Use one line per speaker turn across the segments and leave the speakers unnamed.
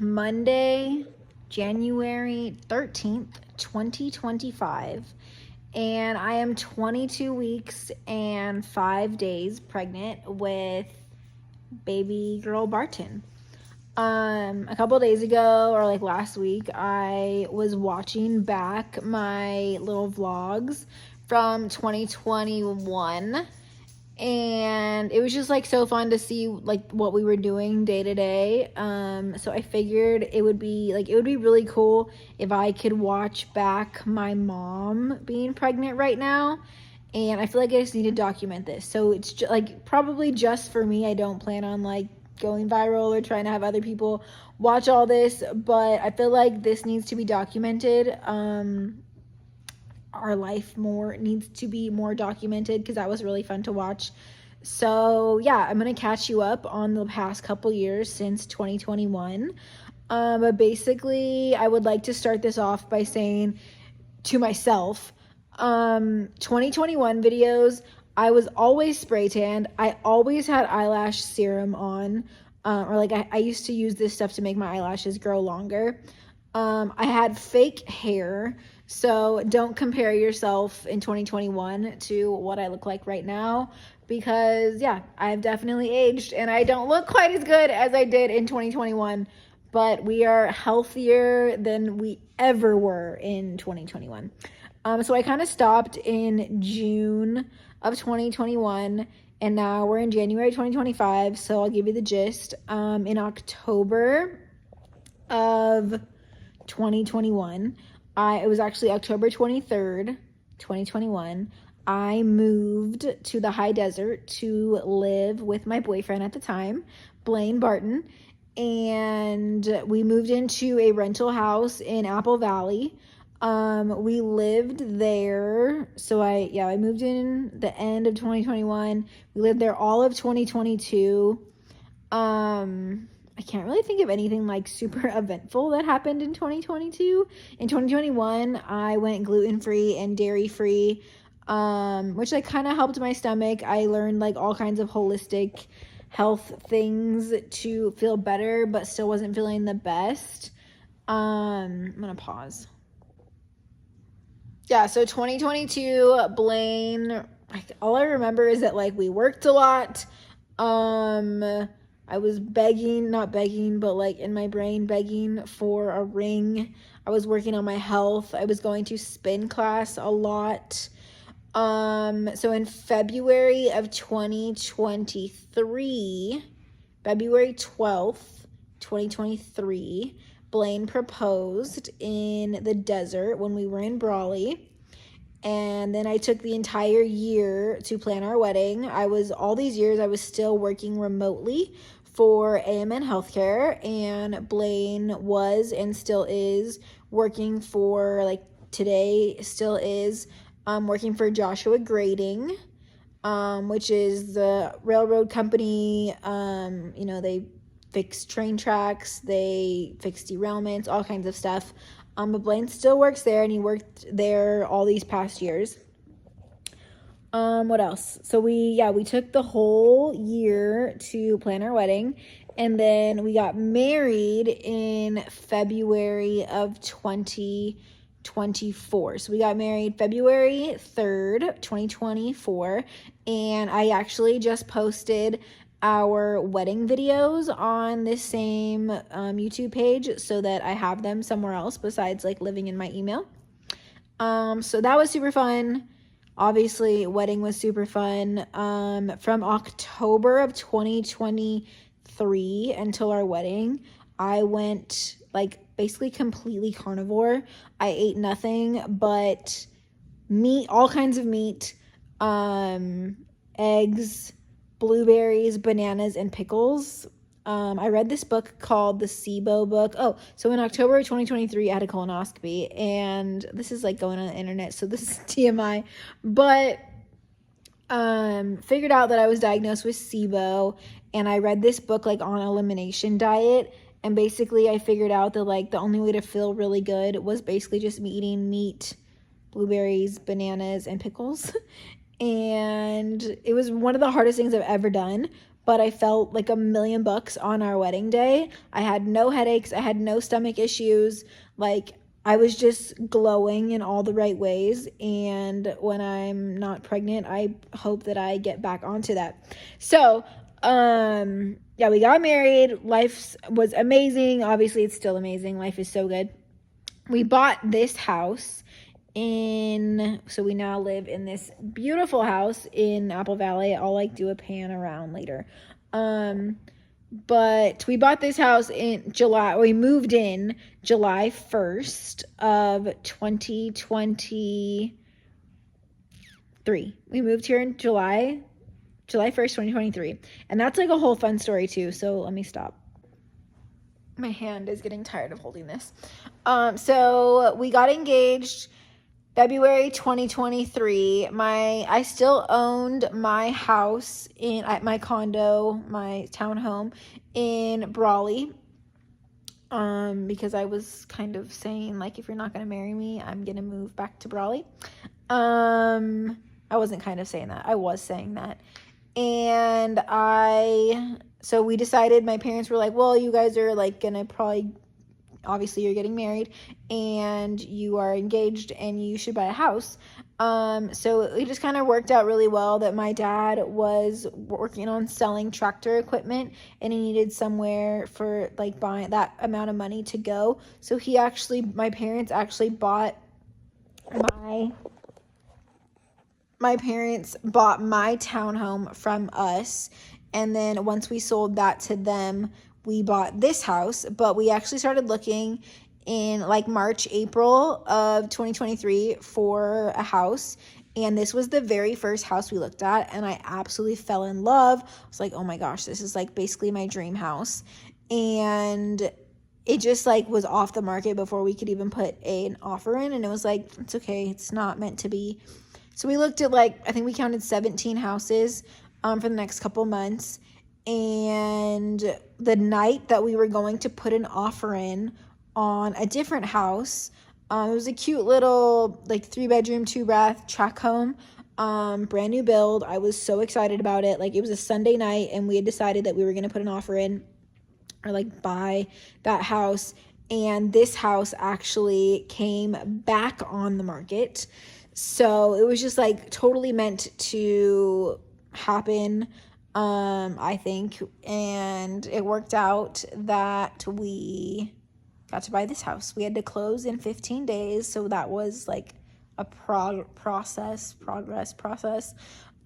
Monday, January 13th, 2025, and I am 22 weeks and 5 days pregnant with baby girl Barton. A couple days ago, or like last week, I was watching back my little vlogs from 2021, and it was just like so fun to see like what we were doing day to day. So I figured it would be really cool if I could watch back my mom being pregnant right now. And I feel like I just need to document this. So it's like probably just for me. I don't plan on like going viral or trying to have other people watch all this, but I feel like this needs to be documented. Our life needs to be more documented because that was really fun to watch. So yeah, I'm gonna catch you up on the past couple years since 2021. But basically, I would like to start this off by saying to myself, 2021 videos, I was always spray tanned. I always had eyelash serum on, or like I used to use this stuff to make my eyelashes grow longer. I had fake hair, so don't compare yourself in 2021 to what I look like right now, because yeah, I've definitely aged and I don't look quite as good as I did in 2021, but we are healthier than we ever were in 2021. So I kind of stopped in June of 2021, and now we're in January 2025, so I'll give you the gist. In October of 2021, it was actually October 23rd, 2021, I moved to the high desert to live with my boyfriend at the time, Blaine Barton, and we moved into a rental house in Apple Valley. We lived there. So I moved in the end of 2021. We lived there all of 2022. I can't really think of anything like super eventful that happened in 2022. In 2021, I went gluten-free and dairy-free, which like kind of helped my stomach. I learned like all kinds of holistic health things to feel better, but still wasn't feeling the best. I'm gonna pause. Yeah, so 2022, Blaine, like, all I remember is that like we worked a lot. I was not begging, but like in my brain begging for a ring. I was working on my health. I was going to spin class a lot. So in February of 2023, February 12th, 2023, Blaine proposed in the desert when we were in Brawley. And then I took the entire year to plan our wedding. All these years, I was still working remotely for AMN Healthcare, and Blaine was and still is working for, like today, still is working for Joshua Grading, which is the railroad company. They fix train tracks, they fix derailments, all kinds of stuff. But Blaine still works there, and he worked there all these past years. What else? So we took the whole year to plan our wedding, and then we got married in February of 2024. So we got married February 3rd, 2024, and I actually just posted our wedding videos on this same YouTube page so that I have them somewhere else besides like living in my email. So that was super fun. Obviously, wedding was super fun. From October of 2023 until our wedding, I went like basically completely carnivore. I ate nothing but meat, all kinds of meat, eggs, blueberries, bananas, and pickles. I read this book called the SIBO book. Oh, so in October of 2023, I had a colonoscopy, and this is like going on the internet, so this is TMI, but figured out that I was diagnosed with SIBO, and I read this book like on elimination diet, and basically I figured out that like the only way to feel really good was basically just me eating meat, blueberries, bananas, and pickles. And it was one of the hardest things I've ever done, but I felt like $1,000,000 on our wedding day. I had no headaches. I had no stomach issues. Like, I was just glowing in all the right ways. And when I'm not pregnant, I hope that I get back onto that. So, yeah, we got married. Life was amazing. Obviously, it's still amazing. Life is so good. We bought this house so we now live in this beautiful house in Apple Valley. I'll like do a pan around later. But we bought this house in July. We moved in July 1st of 2023. We moved here in July 1st, 2023. And that's like a whole fun story too. So let me stop. My hand is getting tired of holding this. So we got engaged February 2023. I still owned my house at my condo, my townhome in Brawley. Because I was kind of saying, like, if you're not going to marry me, I'm going to move back to Brawley. I wasn't kind of saying that. I was saying that. And so we decided, my parents were like, well, you guys are like going to probably, obviously you're getting married and you are engaged and you should buy a house. So it just kind of worked out really well that my dad was working on selling tractor equipment and he needed somewhere for like buying that amount of money to go. So my parents actually bought my townhome from us. And then once we sold that to them, we bought this house. But we actually started looking in like March, April of 2023 for a house. And this was the very first house we looked at. And I absolutely fell in love. I was like, oh my gosh, this is like basically my dream house. And it just like was off the market before we could even put an offer in. And it was like, it's okay. It's not meant to be. So we looked at I think we counted 17 houses for the next couple months. And the night that we were going to put an offer in on a different house, it was a cute little 3-bedroom, 2-bath tract home, brand new build. I was so excited about it. It was a Sunday night and we had decided that we were going to put an offer in or buy that house. And this house actually came back on the market. So it was just totally meant to happen, I think. And it worked out that we got to buy this house. We had to close in 15 days. So that was a progress process.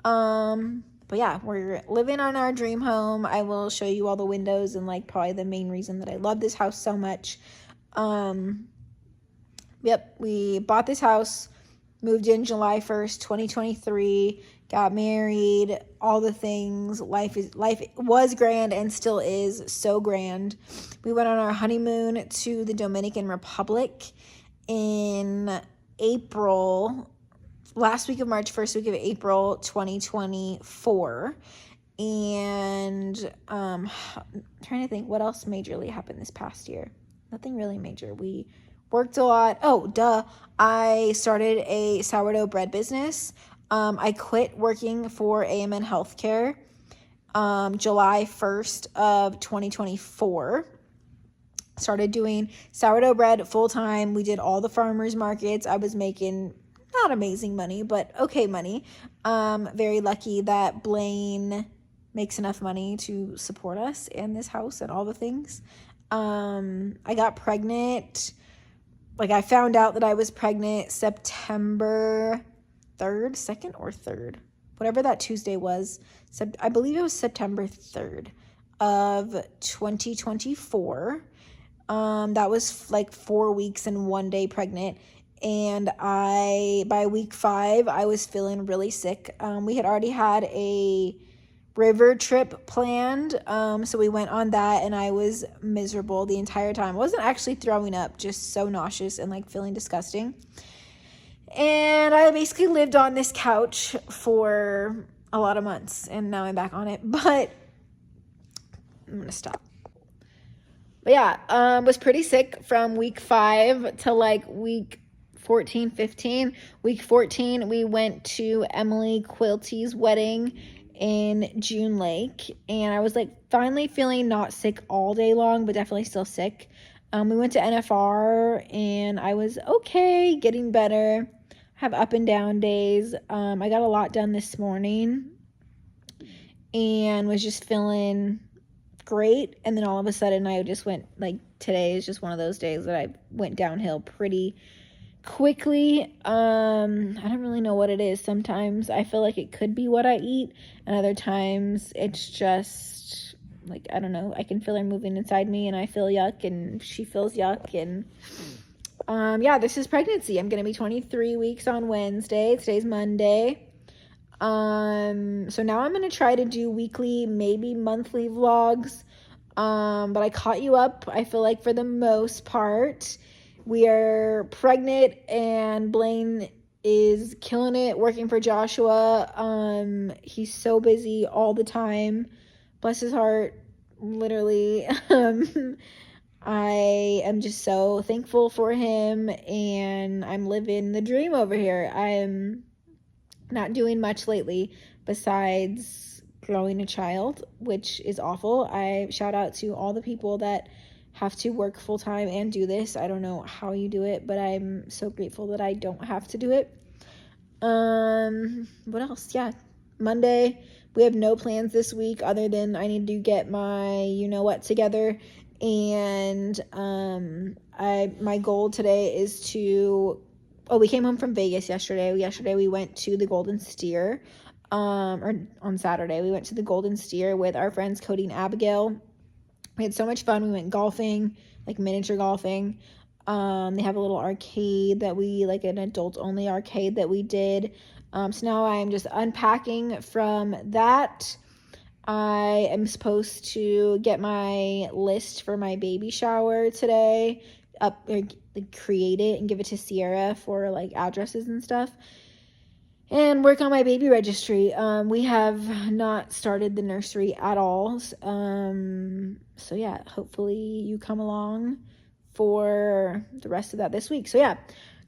But yeah, we're living on our dream home. I will show you all the windows and probably the main reason that I love this house so much. Yep, we bought this house. Moved in July 1st, 2023, got married, all the things. Life was grand and still is so grand. We went on our honeymoon to the Dominican Republic in April, last week of March, first week of April, 2024. And I'm trying to think what else majorly happened this past year. Nothing really major. We worked a lot. Oh, I started a sourdough bread business. I quit working for AMN Healthcare July 1st of 2024. Started doing sourdough bread full-time. We did all the farmers markets. I was making not amazing money, but okay money. Very lucky that Blaine makes enough money to support us in this house and all the things. I got pregnant. I found out that I was pregnant September 3rd, 2nd or 3rd, whatever that Tuesday was. I believe it was September 3rd of 2024. That was 4 weeks and 1 day pregnant. And by week 5, I was feeling really sick. We had already had a river trip planned, so we went on that and I was miserable the entire time. I wasn't actually throwing up, just so nauseous and feeling disgusting. And I basically lived on this couch for a lot of months and now I'm back on it, but I'm gonna stop. But yeah, was pretty sick from week 5 to week 14, 15. Week 14, we went to Emily Quilty's wedding in June Lake, and I was like finally feeling not sick all day long, but definitely still sick. We went to NFR and I was okay, getting better. Have up and down days. I got a lot done this morning and was just feeling great, and then all of a sudden I just went, like, today is just one of those days that I went downhill pretty quickly. I don't really know what it is. Sometimes I feel like it could be what I eat, and other times it's just like, I don't know, I can feel her moving inside me and I feel yuck and she feels yuck. And yeah, this is pregnancy. I'm gonna be 23 weeks on Wednesday. Today's Monday. So now I'm gonna try to do weekly, maybe monthly vlogs. But I caught you up, I feel like, for the most part. We are pregnant and Blaine is killing it working for Joshua. He's so busy all the time. Bless his heart, literally. I am just so thankful for him, and I'm living the dream over here. I'm not doing much lately besides growing a child, which is awful. I shout out to all the people that have to work full time and do this. I don't know how you do it, but I'm so grateful that I don't have to do it. What else? Yeah, Monday, we have no plans this week other than I need to get my you-know-what together. And my goal today is to, we came home from Vegas yesterday. Yesterday we went to the Golden Steer, or on Saturday we went to the Golden Steer with our friends Cody and Abigail. We had so much fun. We went golfing, like miniature golfing. They have a little arcade that like an adult only arcade that we did. So now I'm just unpacking from that. I am supposed to get my list for my baby shower today, create it and give it to Sierra for like addresses and stuff, and work on my baby registry. We have not started the nursery at all. So yeah, hopefully you come along for the rest of that this week. So yeah,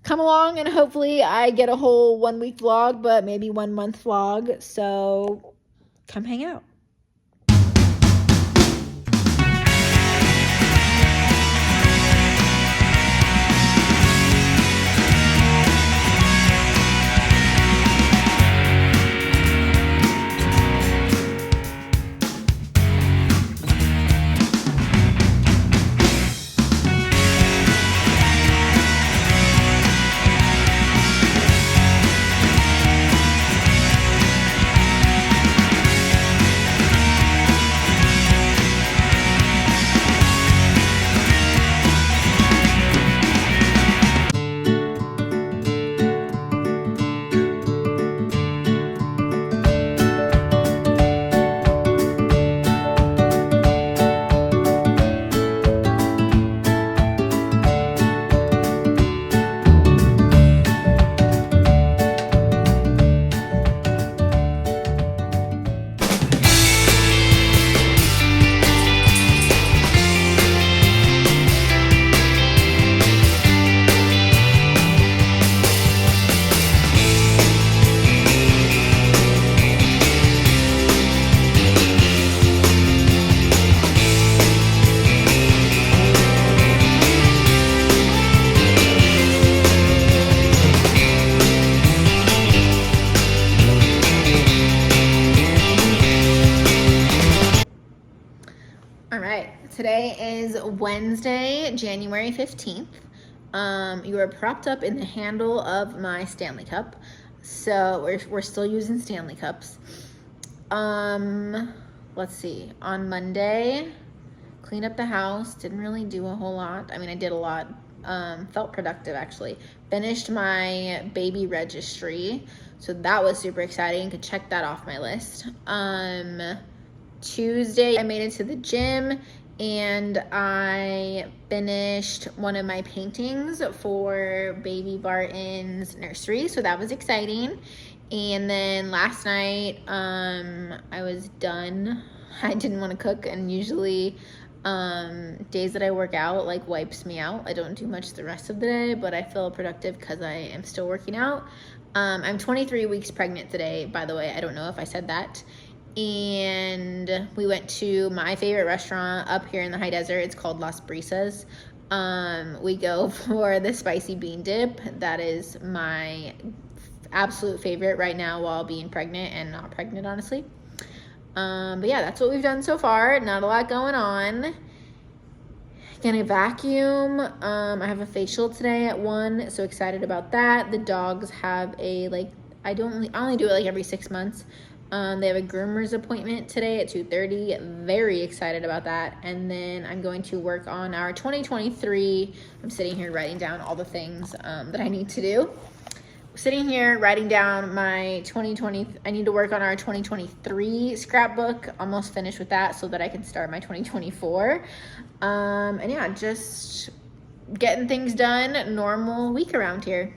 come along and hopefully I get a whole 1 week vlog, but maybe 1 month vlog. So come hang out. Today is Wednesday, January 15th. You are propped up in the handle of my Stanley Cup. So we're still using Stanley Cups. Let's see. On Monday, cleaned up the house. Didn't really do a whole lot. I mean, I did a lot. Felt productive, actually. Finished my baby registry. So that was super exciting. Could check that off my list. Tuesday, I made it to the gym and I finished one of my paintings for Baby Barton's nursery. So that was exciting. And then last night, I was done. I didn't want to cook, and usually days that I work out like wipes me out. I don't do much the rest of the day, but I feel productive because I am still working out. I'm 23 weeks pregnant today, by the way. I don't know if I said that.
and we went to my favorite restaurant up here in the high desert. It's called Las Brisas. We go for the spicy bean dip. That is my absolute favorite right now while being pregnant and not pregnant, honestly. But yeah, that's what we've done so far. Not a lot going on. Gonna vacuum. I have a facial today at 1, so excited about that. The dogs have a, like, I only do it like every 6 months. They have a groomer's appointment today at 2:30. Very excited about that. And then I'm going to work on our 2023. I'm sitting here writing down all the things that I need to do. Sitting here writing down my 2020. I need to work on our 2023 scrapbook. Almost finished with that so that I can start my 2024. And yeah, just getting things done. Normal week around here.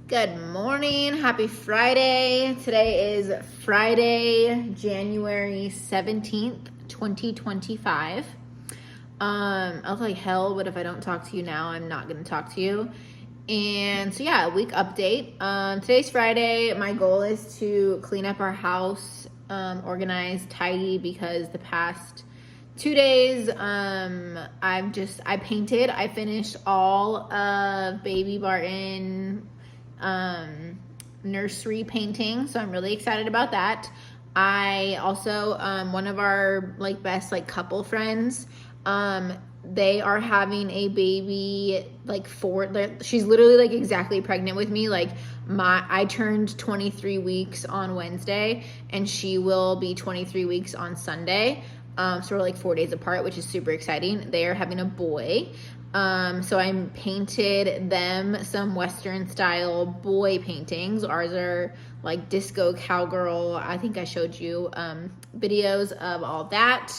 Good morning. Happy Friday. Today is Friday, January 17th, 2025. I was like, hell, what if I don't talk to you now? I'm not going to talk to you. And so yeah, week update. Today's Friday. My goal is to clean up our house, organize, tidy, because the past 2 days, I painted. I finished all of Baby Barton nursery painting, so I'm really excited about that. I also one of our like best like couple friends, they are having a baby like she's literally like exactly pregnant with me. Like I turned 23 weeks on Wednesday and she will be 23 weeks on Sunday. So we're like 4 days apart, which is super exciting. They are having a boy. So I painted them some Western style boy paintings. Ours are like disco cowgirl. I think I showed you videos of all that.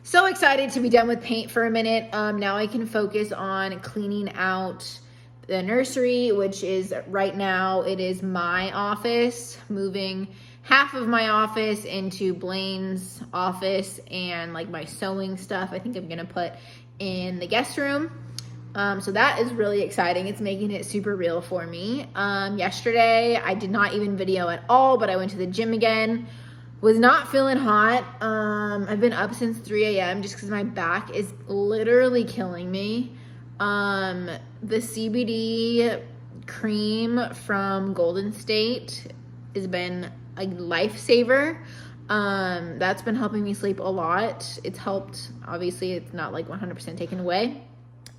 So excited to be done with paint for a minute. Now I can focus on cleaning out the nursery, which is right now, it is my office, moving half of my office into Blaine's office and like my sewing stuff. I think I'm gonna put in the guest room. So that is really exciting. It's making it super real for me. Yesterday, I did not even video at all, but I went to the gym again. Was not feeling hot. I've been up since 3 a.m. just because my back is literally killing me. The CBD cream from Golden State has been a lifesaver. That's been helping me sleep a lot. It's helped. Obviously, it's not like 100% taken away.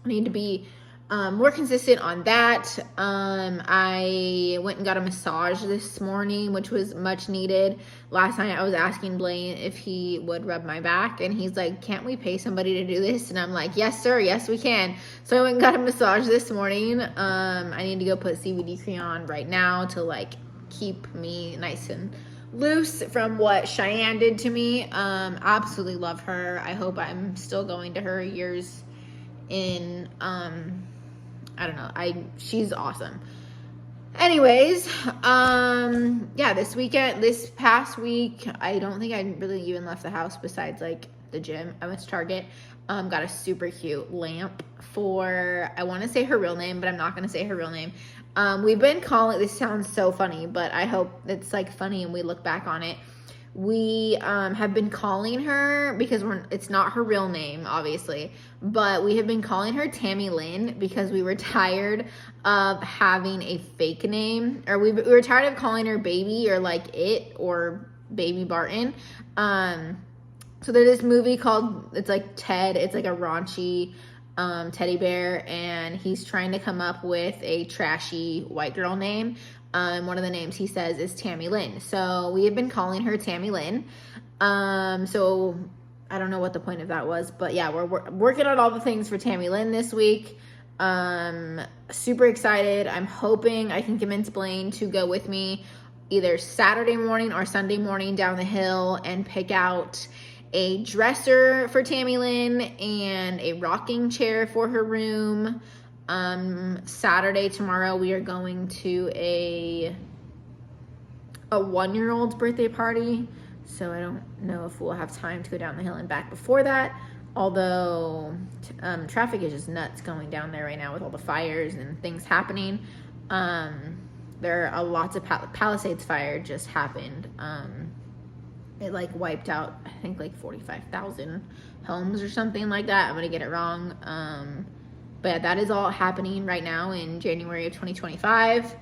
I need to be more consistent on that. I went and got a massage this morning, which was much needed. Last night I was asking Blaine if he would rub my back, and he's like, can't we pay somebody to do this? And I'm like, yes sir, yes we can. So I went and got a massage this morning. I need to go put CBD cream on right now to like keep me nice and loose from what Cheyenne did to me. Absolutely love her. I hope I'm still going to her years in I don't know, she's awesome. Anyways, yeah, this past week, I don't think I really even left the house besides like the gym. I went to Target, got a super cute lamp for, I want to say her real name, but I'm not going to say her real name. We've been calling, this sounds so funny, but I hope it's like funny and we look back on it. We have been calling her, because it's not her real name, obviously, but we have been calling her Tammy Lynn because we were tired of having a fake name, or we were tired of calling her Baby or like It or Baby Barton. So there's this movie called, it's like Ted, it's like a raunchy teddy bear, and he's trying to come up with a trashy white girl name. And one of the names he says is Tammy Lynn. So we have been calling her Tammy Lynn. So I don't know what the point of that was, but yeah, we're working on all the things for Tammy Lynn this week. Super excited. I'm hoping I can convince Blaine to go with me either Saturday morning or Sunday morning down the hill and pick out a dresser for Tammy Lynn and a rocking chair for her room. Saturday, tomorrow, we are going to a 1-year-old's birthday party, so I don't know if we'll have time to go down the hill and back before that, although traffic is just nuts going down there right now with all the fires and things happening. There are lots of Palisades fire just happened. It like wiped out, I think, like 45,000 homes or something like that. I'm gonna get it wrong. But yeah, that is all happening right now in January of 2025.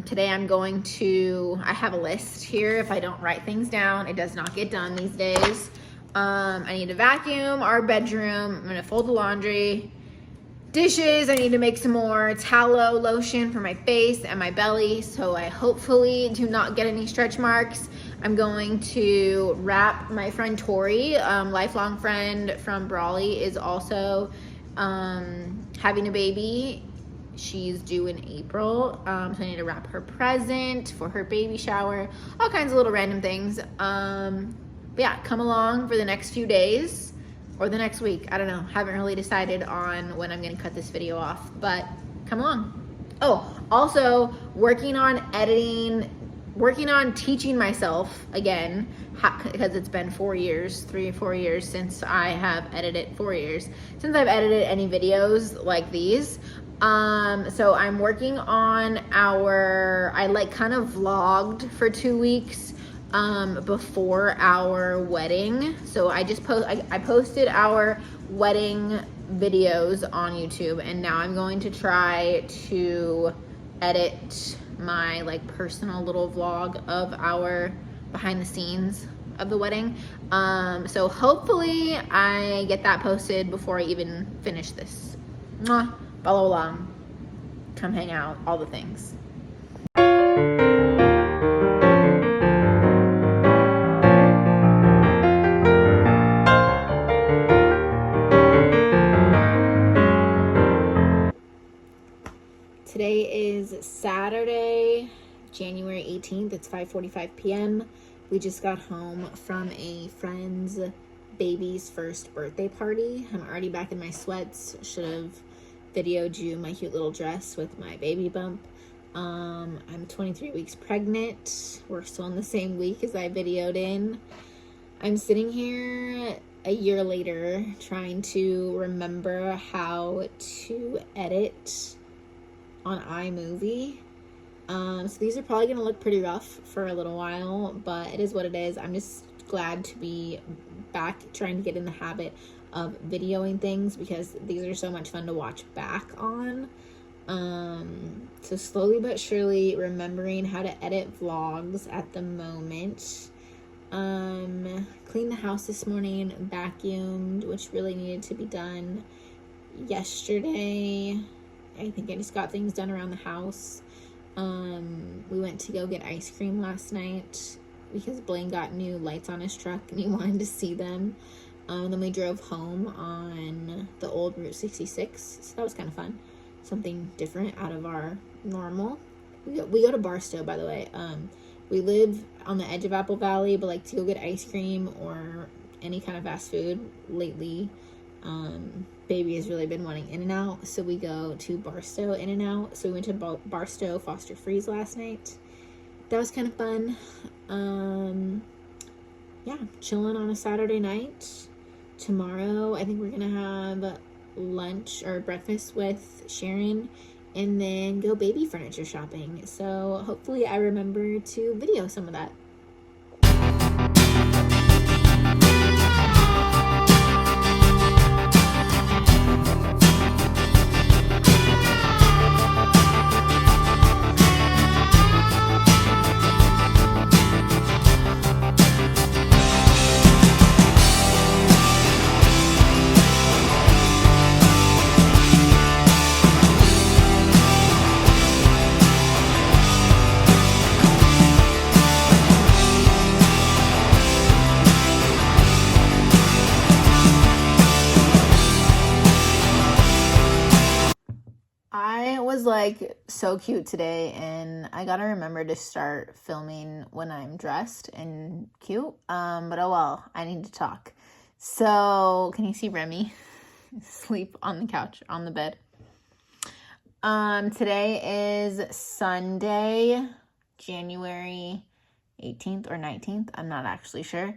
Today I have a list here. If I don't write things down, it does not get done these days. I need to vacuum our bedroom. I'm gonna fold the laundry. Dishes, I need to make some more tallow lotion for my face and my belly, so I hopefully do not get any stretch marks. I'm going to wrap my friend Tori, lifelong friend from Brawley, is also having a baby. She's due in April, so I need to wrap her present for her baby shower, all kinds of little random things. But yeah, come along for the next few days or the next week. I don't know. Haven't really decided on when I'm going to cut this video off, but come along. Oh, also working on teaching myself again, because it's been 4 years, 3 or 4 years since I have edited, 4 years since I've edited any videos like these. So I'm working on I like kind of vlogged for 2 weeks before our wedding. So I posted our wedding videos on YouTube, and now I'm going to try to edit my like personal little vlog of our behind the scenes of the wedding. So hopefully I get that posted before I even finish this. Mwah. Follow along, come hang out, all the things. Today is Saturday, January 18th. It's 5:45 p.m. We just got home from a friend's baby's first birthday party. I'm already back in my sweats. Should have videoed you my cute little dress with my baby bump. I'm 23 weeks pregnant. We're still in the same week as I videoed in. I'm sitting here a year later trying to remember how to edit on iMovie. So these are probably gonna look pretty rough for a little while, but it is what it is. I'm just glad to be back trying to get in the habit of videoing things, because these are so much fun to watch back on. So slowly but surely remembering how to edit vlogs at the moment. Cleaned the house this morning, vacuumed, which really needed to be done yesterday. I think I just got things done around the house. We went to go get ice cream last night because Blaine got new lights on his truck and he wanted to see them. Then we drove home on the old Route 66, so that was kind of fun. Something different out of our normal. We go to Barstow, by the way. We live on the edge of Apple Valley, but like to go get ice cream or any kind of fast food lately, baby has really been wanting In-N-Out, so we go to Barstow In-N-Out. So we went to Barstow Foster Freeze last night. That was kind of fun. Yeah, chilling on a Saturday night. Tomorrow, I think we're gonna have lunch or breakfast with Sharon and then go baby furniture shopping. So hopefully I remember to video some of that. I was like so cute today, and I gotta remember to start filming when I'm dressed and cute. But oh well, I need to talk. So, can you see Remy sleep on the couch on the bed? Today is Sunday, January 18th or 19th. I'm not actually sure.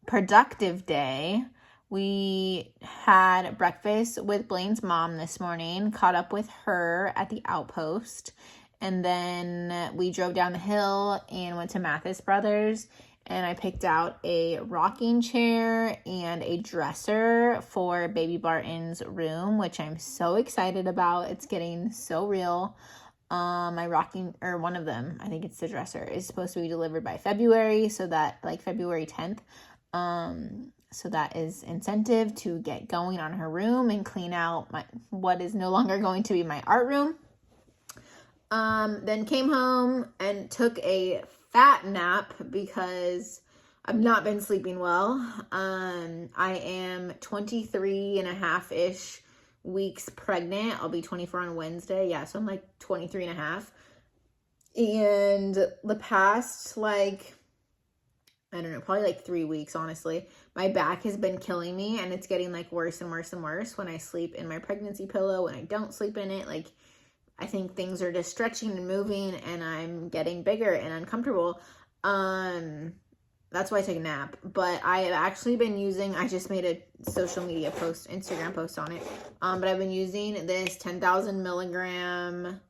Productive day. We had breakfast with Blaine's mom this morning, caught up with her at the Outpost, and then we drove down the hill and went to Mathis Brothers, and I picked out a rocking chair and a dresser for Baby Barton's room, which I'm so excited about. It's getting so real. My rocking, or one of them, I think it's the dresser, is supposed to be delivered by February, so that, like, February 10th. So that is incentive to get going on her room and clean out what is no longer going to be my art room. Then came home and took a fat nap because I've not been sleeping well. I am 23 and a half-ish weeks pregnant. I'll be 24 on Wednesday. Yeah, so I'm like 23 and a half. And the past, like, I don't know, probably like 3 weeks, honestly, my back has been killing me, and it's getting like worse and worse and worse when I sleep in my pregnancy pillow, when I don't sleep in it. Like, I think things are just stretching and moving, and I'm getting bigger and uncomfortable. That's why I took a nap. But I have actually been using, I just made a social media post, Instagram post on it. But I've been using this 10,000 milligram,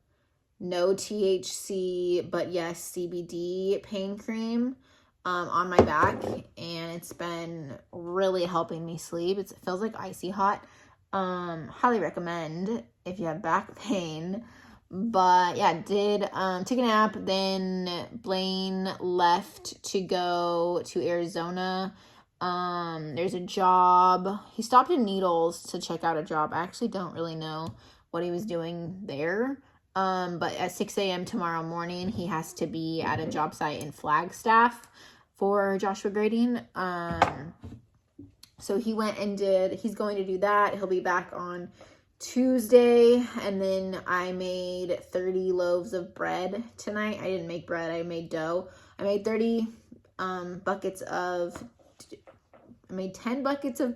no THC, but yes, CBD pain cream on my back, and it's been really helping me sleep. It feels like icy hot. Highly recommend if you have back pain. But yeah, took a nap. Then Blaine left to go to Arizona. There's a job. He stopped in Needles to check out a job. I actually don't really know what he was doing there. But at 6 a.m. tomorrow morning, he has to be at a job site in Flagstaff for Joshua grading. So he went and he's going to do that. He'll be back on Tuesday. And then I made 30 loaves of bread tonight. I didn't make bread, I made dough. I made 10 buckets of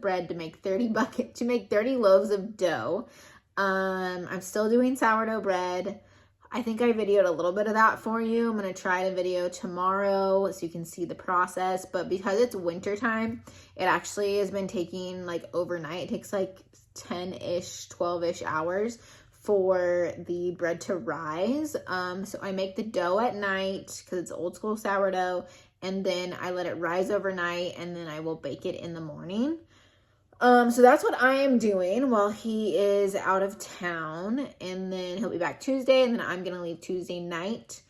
bread to make 30 loaves of dough. I'm still doing sourdough bread. I think I videoed a little bit of that for you. I'm going to try to video tomorrow so you can see the process. But because it's winter time, it actually has been taking like overnight. It takes like 10-ish, 12-ish hours for the bread to rise. So I make the dough at night because it's old school sourdough. And then I let it rise overnight, and then I will bake it in the morning. So that's what I am doing while he is out of town, and then he'll be back Tuesday, and then I'm going to leave Tuesday night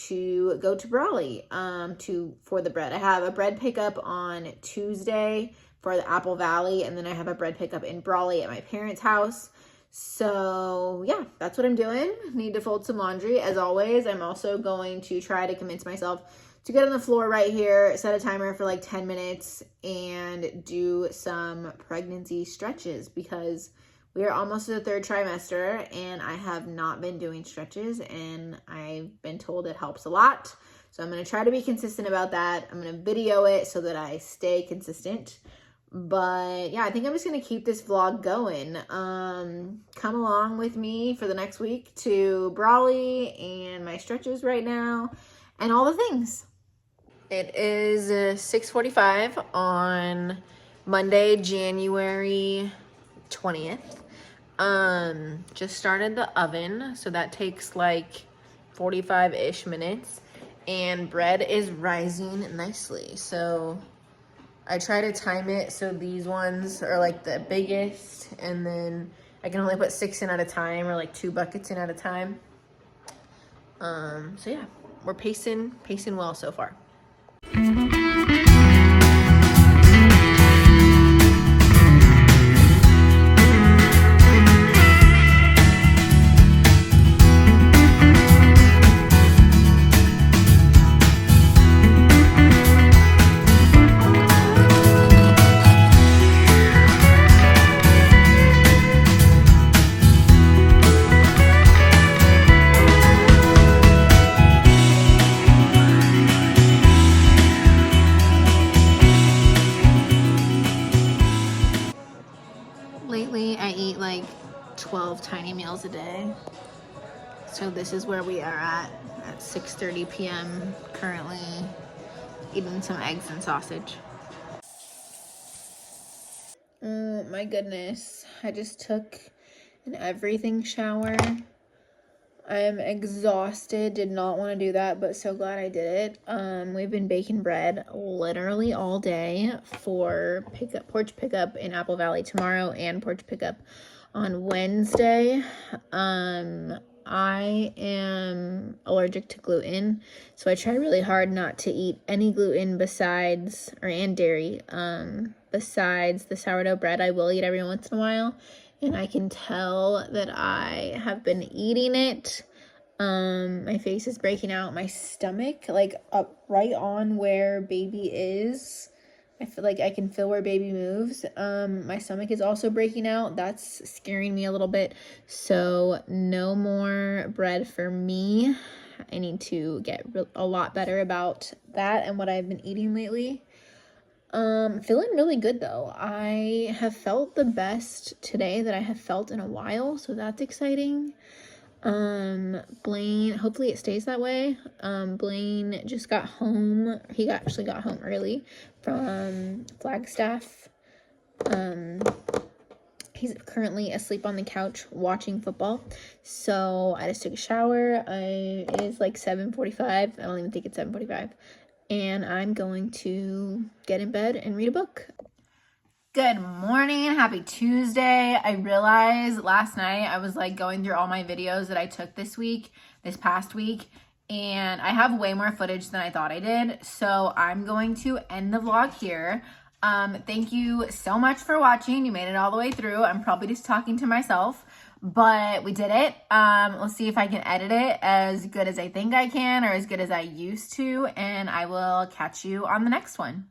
to go to Brawley, for the bread. I have a bread pickup on Tuesday for the Apple Valley, and then I have a bread pickup in Brawley at my parents' house. So yeah, that's what I'm doing. Need to fold some laundry. As always, I'm also going to try to convince myself to get on the floor right here, set a timer for like 10 minutes, and do some pregnancy stretches because we are almost to the 3rd trimester and I have not been doing stretches, and I've been told it helps a lot. So I'm going to try to be consistent about that. I'm going to video it so that I stay consistent. But yeah, I think I'm just going to keep this vlog going. Come along with me for the next week to Brawley and my stretches right now and all the things. It is 6:45 on Monday, January 20th. Just started the oven, so that takes like 45-ish minutes, and bread is rising nicely. So I try to time it so these ones are like the biggest, and then I can only put 6 in at a time, or like 2 buckets in at a time. So yeah, we're pacing well so far. 12 tiny meals a day. So this is where we are at 6:30 p.m. currently eating some eggs and sausage. Oh my goodness. I just took an everything shower. I am exhausted. Did not want to do that, but so glad I did it. We've been baking bread literally all day for porch pickup in Apple Valley tomorrow and porch pickup on Wednesday. I am allergic to gluten, so I try really hard not to eat any gluten besides, and dairy, besides the sourdough bread. I will eat every once in a while, and I can tell that I have been eating it. My face is breaking out, my stomach, like up right on where baby is. I feel like I can feel where baby moves. My stomach is also breaking out. That's scaring me a little bit. So no more bread for me. I need to get a lot better about that and what I've been eating lately. Feeling really good though. I have felt the best today that I have felt in a while, so that's exciting. Blaine, hopefully it stays that way. Blaine just got home. He actually got home early from Flagstaff. He's currently asleep on the couch watching football. So I just took a shower. It is like 7:45. I don't even think it's 7:45. And I'm going to get in bed and read a book. Good morning, happy Tuesday. I realized last night I was like going through all my videos that I took this past week, and I have way more footage than I thought I did. So I'm going to end the vlog here. Thank you so much for watching. You made it all the way through. I'm probably just talking to myself, but we did it. Let's see if I can edit it as good as I think I can, or as good as I used to, and I will catch you on the next one.